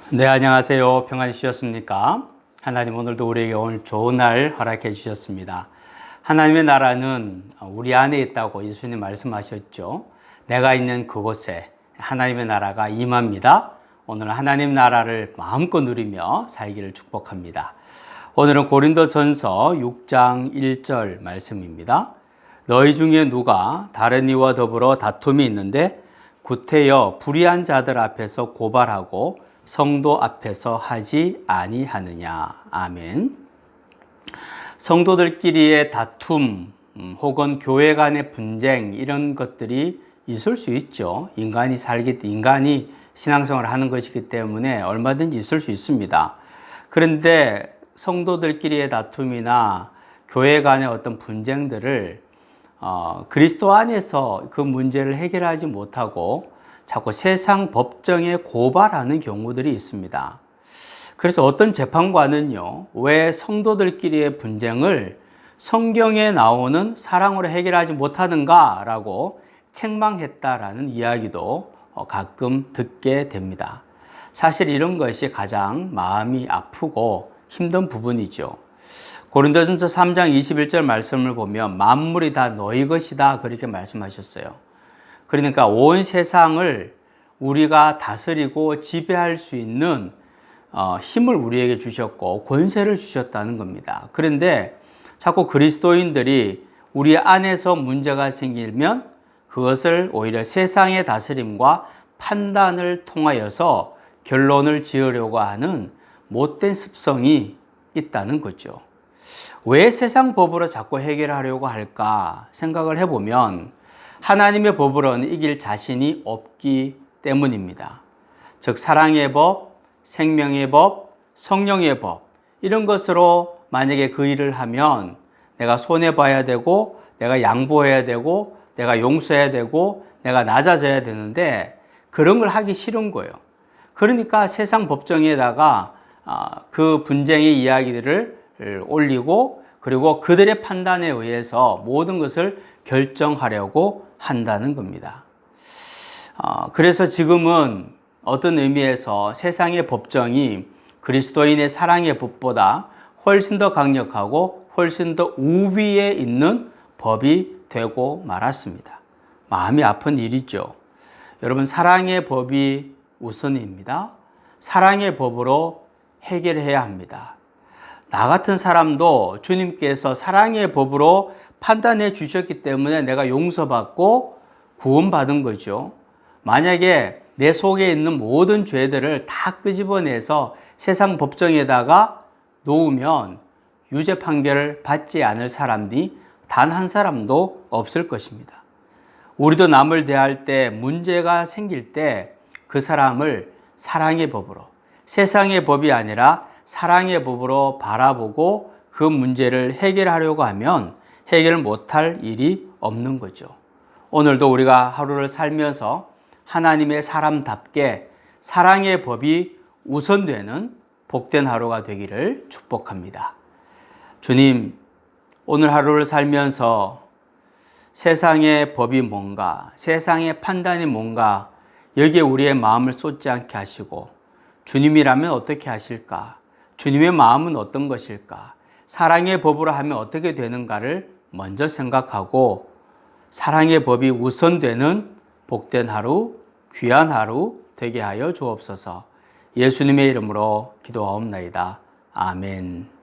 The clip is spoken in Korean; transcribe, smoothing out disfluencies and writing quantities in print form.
네, 안녕하세요. 평안히 쉬셨습니까? 하나님 오늘도 우리에게 오늘 좋은 날 허락해 주셨습니다. 하나님의 나라는 우리 안에 있다고 예수님 말씀하셨죠. 내가 있는 그곳에 하나님의 나라가 임합니다. 오늘 하나님 나라를 마음껏 누리며 살기를 축복합니다. 오늘은 고린도전서 6장 1절 말씀입니다. 너희 중에 누가 다른 이와 더불어 다툼이 있는데 구태여 불의한 자들 앞에서 고발하고 성도 앞에서 하지 아니하느냐. 아멘. 성도들끼리의 다툼 혹은 교회 간의 분쟁 이런 것들이 있을 수 있죠. 인간이 신앙생활을 하는 것이기 때문에 얼마든지 있을 수 있습니다. 그런데 성도들끼리의 다툼이나 교회 간의 어떤 분쟁들을 그리스도 안에서 그 문제를 해결하지 못하고 자꾸 세상 법정에 고발하는 경우들이 있습니다. 그래서 어떤 재판관은요, 왜 성도들끼리의 분쟁을 성경에 나오는 사랑으로 해결하지 못하는가라고 책망했다라는 이야기도 가끔 듣게 됩니다. 사실 이런 것이 가장 마음이 아프고 힘든 부분이죠. 고린도전서 3장 21절 말씀을 보면 만물이 다 너희 것이다 그렇게 말씀하셨어요. 그러니까 온 세상을 우리가 다스리고 지배할 수 있는 힘을 우리에게 주셨고 권세를 주셨다는 겁니다. 그런데 자꾸 그리스도인들이 우리 안에서 문제가 생기면 그것을 오히려 세상의 다스림과 판단을 통하여서 결론을 지으려고 하는 못된 습성이 있다는 거죠. 왜 세상 법으로 자꾸 해결하려고 할까 생각을 해보면 하나님의 법으로는 이길 자신이 없기 때문입니다. 즉 사랑의 법, 생명의 법, 성령의 법 이런 것으로 만약에 그 일을 하면 내가 손해봐야 되고 내가 양보해야 되고 내가 용서해야 되고 내가 낮아져야 되는데 그런 걸 하기 싫은 거예요. 그러니까 세상 법정에다가 그 분쟁의 이야기들을 올리고 그리고 그들의 판단에 의해서 모든 것을 결정하려고 한다는 겁니다. 그래서 지금은 어떤 의미에서 세상의 법정이 그리스도인의 사랑의 법보다 훨씬 더 강력하고 훨씬 더 우위에 있는 법이 되고 말았습니다. 마음이 아픈 일이죠. 여러분, 사랑의 법이 우선입니다. 사랑의 법으로 해결해야 합니다. 나 같은 사람도 주님께서 사랑의 법으로 판단해 주셨기 때문에 내가 용서받고 구원받은 거죠. 만약에 내 속에 있는 모든 죄들을 다 끄집어내서 세상 법정에다가 놓으면 유죄 판결을 받지 않을 사람이 단 한 사람도 없을 것입니다. 우리도 남을 대할 때 문제가 생길 때 그 사람을 사랑의 법으로, 세상의 법이 아니라 사랑의 법으로 바라보고 그 문제를 해결하려고 하면 해결 못할 일이 없는 거죠. 오늘도 우리가 하루를 살면서 하나님의 사람답게 사랑의 법이 우선되는 복된 하루가 되기를 축복합니다. 주님, 오늘 하루를 살면서 세상의 법이 뭔가, 세상의 판단이 뭔가 여기에 우리의 마음을 쏟지 않게 하시고 주님이라면 어떻게 하실까? 주님의 마음은 어떤 것일까? 사랑의 법으로 하면 어떻게 되는가를 먼저 생각하고 사랑의 법이 우선되는 복된 하루, 귀한 하루 되게 하여 주옵소서. 예수님의 이름으로 기도하옵나이다. 아멘.